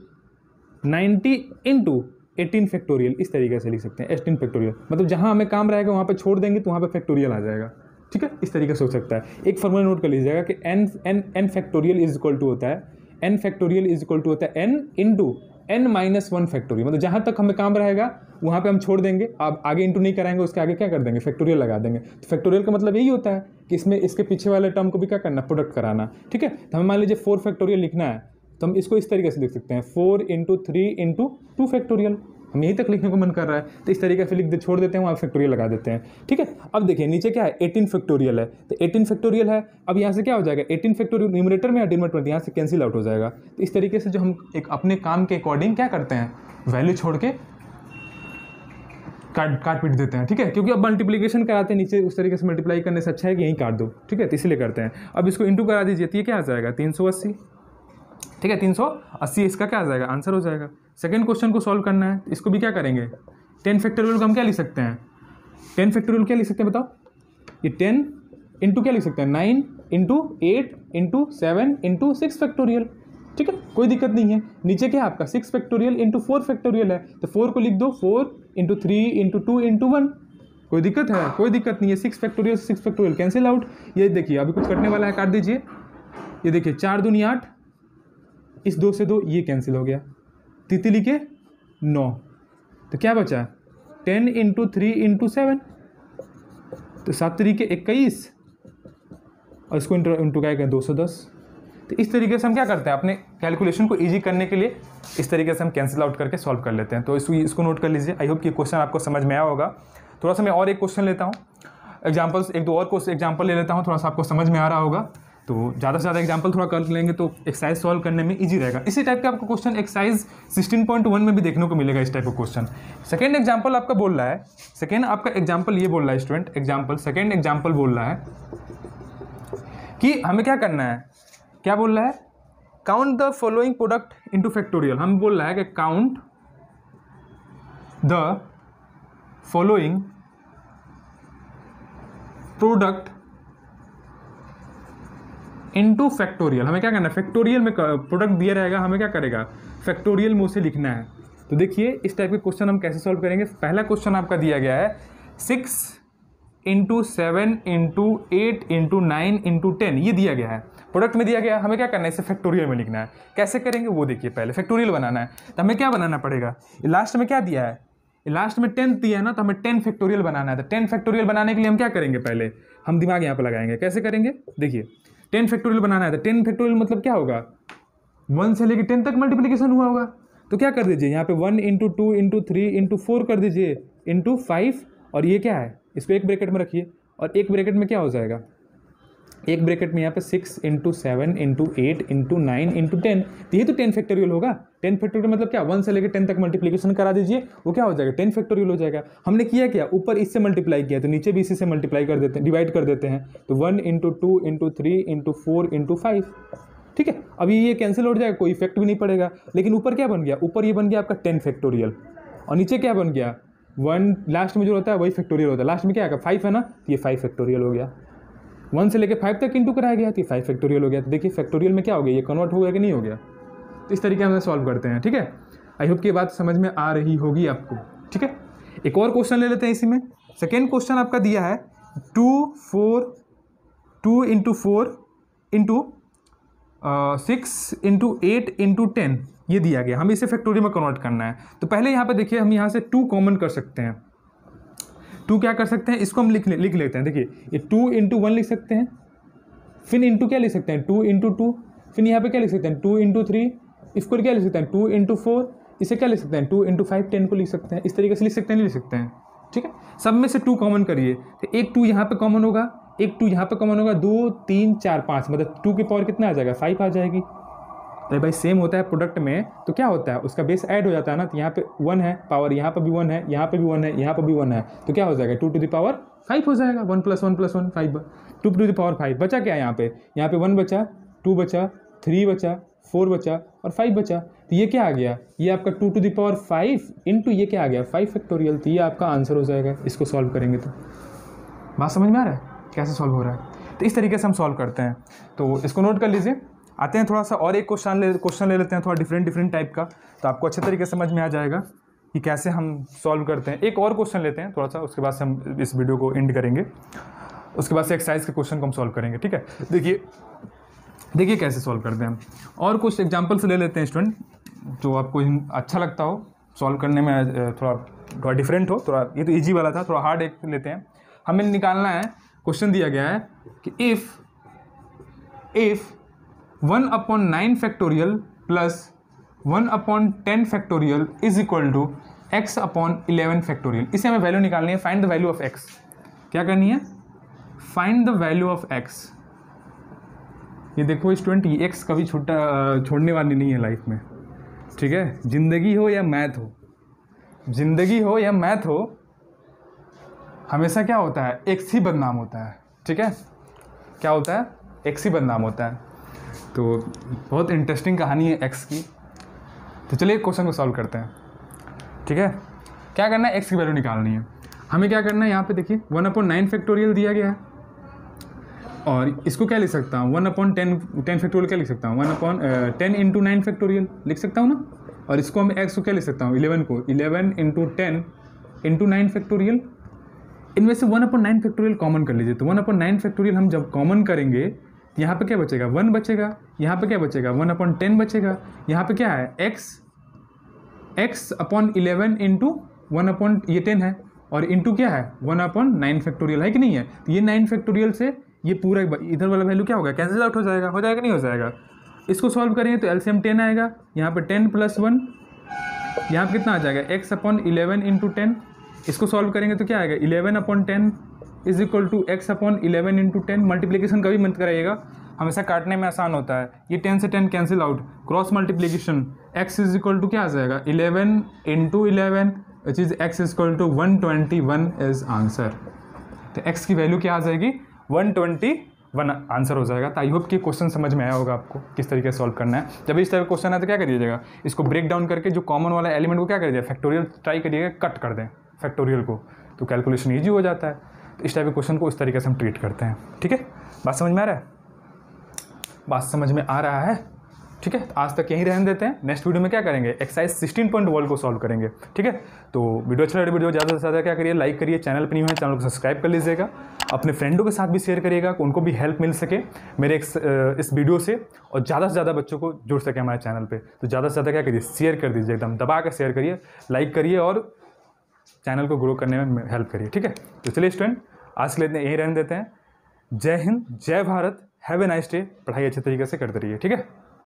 90 इंटू 18 फैक्टोरियल, इस तरीके से लिख सकते हैं 18 फैक्टोरियल। मतलब जहाँ हमें काम रहेगा वहाँ पे छोड़ देंगे तो वहाँ पे फैक्टोरियल आ जाएगा। ठीक है, इस तरीके से हो सकता है। एक फॉर्मूला नोट कर लीजिएगा कि n factorial is equal to होता है n factorial is equal to होता है n इंटू n-1 फैक्टोरियल। मतलब जहाँ तक हमें काम रहेगा वहाँ पे हम छोड़ देंगे, अब आगे इंटू नहीं कराएंगे, उसके आगे क्या कर देंगे, फैक्टोरियल लगा देंगे। तो फैक्टोरियल का मतलब यही होता है कि इसमें इसके पीछे वाले टर्म को भी क्या करना, प्रोडक्ट कराना। ठीक है, तो हमें मान लीजिए 4 फैक्टोरियल लिखना है, तो हम इसको इस तरीके से लिख सकते हैं 4 इंटू 3 इंटू 2 फैक्टोरियल। हम यहीं तक लिखने को मन कर रहा है तो इस तरीके से लिख दे, छोड़ देते हैं, वहाँ फैक्टोरियल लगा देते हैं। ठीक है, अब देखिए नीचे क्या है, 18 फैक्टोरियल है, तो 18 फैक्टोरियल है। अब यहाँ से क्या हो जाएगा, 18 फैक्टोरियल न्यूमरेटर में या डिनोमिनेटर में, यहाँ से कैंसिल आउट हो जाएगा। तो इस तरीके से जो हम एक अपने काम के अकॉर्डिंग क्या करते हैं, वैल्यू छोड़ के काट पीट देते हैं। ठीक है, क्योंकि अब मल्टीप्लिकेशन कराते हैं नीचे, उस तरीके से मल्टीप्लाई करने से अच्छा है कि यहीं काट दो। ठीक है, तो इसलिए करते हैं। अब इसको इंटू करा दीजिए, तो ये क्या आ जाएगा 380। ठीक है, 380 इसका क्या आ जाएगा, आंसर हो जाएगा। सेकंड क्वेश्चन को सॉल्व करना है, इसको भी क्या करेंगे, 10 फैक्टोरियल को हम क्या लिख सकते हैं, 10 फैक्टोरियल क्या लिख सकते हैं बताओ, ये 10 इंटू क्या लिख सकते हैं, 9 इंटू 8 इंटू 7 इंटू 6 फैक्टोरियल। ठीक है, कोई दिक्कत नहीं है। नीचे क्या है आपका 6 फैक्टोरियल इंटू 4 फैक्टोरियल है, तो 4 को लिख दो 4 इंटू 3 इंटू 2 इंटू 1। कोई दिक्कत है, कोई दिक्कत नहीं है। 6 फैक्टोरियल 6 फैक्टोरियल कैंसिल आउट। ये देखिए अभी कुछ कटने वाला है, काट दीजिए। ये देखिए 4 दूनी 8, इस 2 से 2 ये कैंसिल हो गया, तितली के 9, तो क्या बचा 10 इंटू 3 इंटू 7, तो 7 तरीके 21, और इसको इंटू क्या करें 210। तो इस तरीके से हम क्या करते हैं, अपने कैलकुलेशन को इजी करने के लिए इस तरीके से हम कैंसिल आउट करके सॉल्व कर लेते हैं। तो इसको नोट कर लीजिए। आई होप कि क्वेश्चन आपको समझ में आया होगा। थोड़ा सा मैं और एक क्वेश्चन लेता हूँ, एग्जाम्पल्स एक दो और एग्जाम्पल ले लेता हूँ, थोड़ा सा आपको समझ में आ रहा होगा। तो ज़्यादा से ज़्यादा एग्जाम्पल थोड़ा कर लेंगे तो एक्सरसाइज सॉल्व करने में इजी रहेगा। इसी टाइप का आपको क्वेश्चन एक्सरसाइज 16.1 में भी देखने को मिलेगा इस टाइप का क्वेश्चन। सेकंड एग्जाम्पल आपका बोल रहा है, सेकंड आपका एग्जाम्पल ये बोल रहा है स्टूडेंट, सेकंड एग्जाम्पल बोल रहा है कि हमें क्या करना है, क्या बोल रहा है, count the following product into factorial. हम बोल रहा है कि count the following product into factorial. हमें क्या करना है, फैक्टोरियल में प्रोडक्ट दिया रहेगा, हमें क्या करेगा, फैक्टोरियल में उसे लिखना है। तो देखिए इस टाइप के क्वेश्चन हम कैसे सॉल्व करेंगे। पहला क्वेश्चन आपका दिया गया है 6 इंटू 7 इंटू 8 इंटू 9 इंटू 10, ये दिया गया है, प्रोडक्ट में दिया गया है। हमें क्या करना है, इसे फैक्टोरियल में लिखना है। कैसे करेंगे वो देखिए, पहले फैक्टोरियल बनाना है तो हमें क्या बनाना पड़ेगा, लास्ट में क्या दिया है, लास्ट में 10 दिया है ना, तो हमें 10 फैक्टोरियल बनाना है। तो 10 फैक्टोरियल बनाने के लिए हम क्या करेंगे, पहले हम दिमाग यहाँ पर लगाएंगे। कैसे करेंगे, देखिए 10 फैक्टोरियल बनाना है तो 10 फैक्टोरियल मतलब क्या होगा, 1 से लेकर 10 तक मल्टीप्लिकेशन हुआ होगा। तो क्या कर दीजिए यहाँ पे 1 इंटू 2 इंटू 3 इंटू 4 कर दीजिए इंटू 5, और ये क्या है, इसको एक ब्रैकेट में रखिए, और एक ब्रैकेट में क्या हो जाएगा, एक ब्रैकेट में यहाँ पे 6 इंटू 7 इंटू 8 इंटू 9 इंटू 10, तो ये तो 10 फैक्टोरियल होगा। 10 फैक्टोरियल मतलब क्या, 1 से लेकर 10 तक मल्टीप्लिकेशन करा दीजिए, वो क्या हो जाएगा 10 फैक्टोरियल हो जाएगा। हमने किया क्या, ऊपर इससे मल्टीप्लाई किया तो नीचे भी इसी से मल्टीप्लाई कर देते हैं, डिवाइड कर देते हैं। तो 1 इंटू 2 इंटू 3 इंटू 4 इंटू 5। ठीक है, अभी ये कैंसिल हो जाएगा, कोई इफेक्ट भी नहीं पड़ेगा। लेकिन ऊपर क्या बन गया, ऊपर ये बन गया आपका 10 फैक्टोरियल, और नीचे क्या बन गया 1, लास्ट में जो होता है वही फैक्टोरियल होता है। लास्ट में क्या आएगा 5 है ना, तो ये 5 फैक्टोरियल हो गया। 1 से लेकर 5 तक इंटू कराया गया तो 5 फैक्टोरियल हो गया। तो देखिए फैक्टोरियल में क्या हो गया, ये कन्वर्ट हो गया कि नहीं हो गया। तो इस तरीके से सॉल्व करते हैं। ठीक है, आई होप कि ये बात समझ में आ रही होगी आपको। ठीक है, एक और क्वेश्चन ले लेते हैं इसी में। सेकेंड क्वेश्चन आपका दिया है 2 इंटू 4 इंटू 6 इंटू 8 इंटू 10, ये दिया गया, हमें इसे फैक्टोरियल में कन्वर्ट करना है। तो पहले यहाँ पे देखिए हम यहाँ से 2 कॉमन कर सकते हैं। 2 क्या कर सकते हैं, इसको हम लिख लेते हैं। देखिए ये 2 इंटू 1 लिख सकते हैं, फिर इंटू क्या लिख सकते हैं 2 इंटू 2, फिर यहाँ पे क्या लिख सकते हैं 2 इंटू 3, इसको क्या लिख सकते हैं 2 इंटू 4, इसे क्या लिख सकते हैं 2 इंटू 5, 10 को लिख सकते हैं। इस तरीके से लिख सकते हैं, नहीं लिख सकते हैं। ठीक है, सब में से 2 कॉमन करिए, तो एक 2 यहाँ पे कॉमन होगा, एक 2 यहाँ पे कॉमन होगा, 2 3 4 5, मतलब 2 की पावर कितना आ जाएगा 5 आ जाएगी। तो भाई सेम होता है प्रोडक्ट में, तो क्या होता है उसका बेस ऐड हो जाता है ना। तो यहाँ पे 1 है, पावर यहाँ पे भी 1 है, यहाँ पे भी 1 है, यहाँ पे भी 1 है, तो क्या हो जाएगा 2 टू द पावर 5 हो जाएगा। 1 + 1 + 1 5, 2 टू द पावर 5 बचा क्या यहाँ पे 1 बचा, 2 बचा, 3 बचा, 4 बचा और 5 बचा। तो ये क्या आ गया, ये आपका 2 टू द पावर 5 इंटू ये क्या आ गया 5 फैक्टोरियल। तो ये आपका आंसर हो जाएगा। इसको सॉल्व करेंगे तो बात समझ में आ रहा है कैसे सॉल्व हो रहा है। तो इस तरीके से हम सॉल्व करते हैं, तो इसको नोट कर लीजिए। आते हैं थोड़ा सा और एक क्वेश्चन ले लेते हैं, थोड़ा डिफरेंट टाइप का, तो आपको अच्छे तरीके से समझ में आ जाएगा कि कैसे हम सॉल्व करते हैं। एक और क्वेश्चन लेते हैं थोड़ा सा, उसके बाद से हम इस वीडियो को एंड करेंगे, उसके बाद से एक्सरसाइज के क्वेश्चन को हम सॉल्व करेंगे, ठीक है। देखिए कैसे सॉल्व करते हैं हम, और कुछ एग्जाम्पल्स ले लेते हैं स्टूडेंट, जो आपको अच्छा लगता हो सॉल्व करने में, थोड़ा डिफरेंट हो, थोड़ा ये तो ईजी वाला था, थोड़ा हार्ड एक लेते हैं। हमें निकालना है, क्वेश्चन दिया गया है कि if 1/9 factorial plus 1/10 factorial is equal to x/11 factorial. इसे हमें वैल्यू निकालनी है, find the value of x। क्या करनी है? Find the value of x। ये देखो स्टूडेंट, ये x कभी छोड़ने वाली नहीं है लाइफ में, ठीक है। जिंदगी हो या मैथ हो, हमेशा क्या होता है? x ही बदनाम होता है, ठीक है। क्या होता है? x ही बदनाम होता है। तो बहुत इंटरेस्टिंग कहानी है x की। तो चलिए क्वेश्चन को सॉल्व करते हैं, ठीक है। क्या करना है? x की वैल्यू निकालनी है। हमें क्या करना है? यहाँ पे देखिए 1/9 फैक्टोरियल दिया गया है, और इसको क्या लिख सकता हूँ? 1/10 फैक्टोरियल क्या लिख सकता हूँ? 1/10 × 9 फैक्टोरियल लिख सकता हूँ ना। और इसको हम x को क्या लिख सकता हूँ? 11 को 11 × 10 × 9 फैक्टोरियल। इनमें से 1/9 फैक्टोरियल कॉमन कर लीजिए। तो 1/9 फैक्टोरियल हम जब कॉमन करेंगे, यहाँ पे क्या बचेगा? 1 बचेगा। यहाँ पे क्या बचेगा? 1/10 बचेगा। यहाँ पे क्या है? x/11 इंटू 1 ये 10 है, और इंटू क्या है? 1/9 फैक्टोरियल है कि नहीं है? तो ये 9 फैक्टोरियल से ये पूरा इधर वाला वैल्यू क्या होगा? कैंसिल आउट हो जाएगा नहीं हो जाएगा? इसको सॉल्व करेंगे तो एलसीएम 10 आएगा। यहाँ पे 10 + 1, यहाँ पे कितना आ जाएगा? x/11 into 10। इसको सॉल्व करेंगे तो क्या आएगा? 11/10 is equal to x/11 into 10। Multiplication कभी मत कराइएगा, हमेशा काटने में आसान होता है। ये 10 से 10 cancel out, cross multiplication, x is equal to क्या आ जाएगा? 11 × 11 which is x is equal to 121 is answer. तो x की वैल्यू क्या आ जाएगी? 121 आंसर हो जाएगा। तो आई होप कि क्वेश्चन समझ में आया होगा आपको किस तरीके से सॉल्व करना है। जब इस तरह का क्वेश्चन है तो क्या करिएगा? इसको ब्रेक डाउन करके जो कॉमन वाला एलिमेंट को क्या करिएगा? फैक्टोरियल ट्राई करिएगा, कट कर दें फैक्टोरियल को, तो कैलकुलेशन ईजी हो जाता है। तो इस टाइप के क्वेश्चन को इस तरीके से हम ट्रीट करते हैं, ठीक है। बात समझ में आ रहा है? ठीक है। आज तक यहीं रहने देते हैं। नेक्स्ट वीडियो में क्या करेंगे? एक्सरसाइज 16.1 को सॉल्व करेंगे, ठीक है। तो वीडियो अच्छा लगे, वीडियो ज़्यादा से ज़्यादा क्या करिए? लाइक करिए, चैनल पर नहीं है चैनल को सब्सक्राइब कर लीजिएगा, अपने फ्रेंडों के साथ भी शेयर करिएगा, उनको भी हेल्प मिल सके मेरे इस वीडियो से, और ज़्यादा से ज़्यादा बच्चों को जुड़ सके हमारे चैनल पर। तो ज़्यादा से ज़्यादा क्या करिए? शेयर कर दीजिए, एकदम दबा कर शेयर करिए, लाइक करिए, और चैनल को ग्रो करने में हेल्प करिए, ठीक है। तो चलिए स्टूडेंट, आज के लिए यहीं रहने देते हैं। जय हिंद, जय Bharat, have a nice day. पढ़ाई अच्छे तरीके से करते रहिए, ठीक है।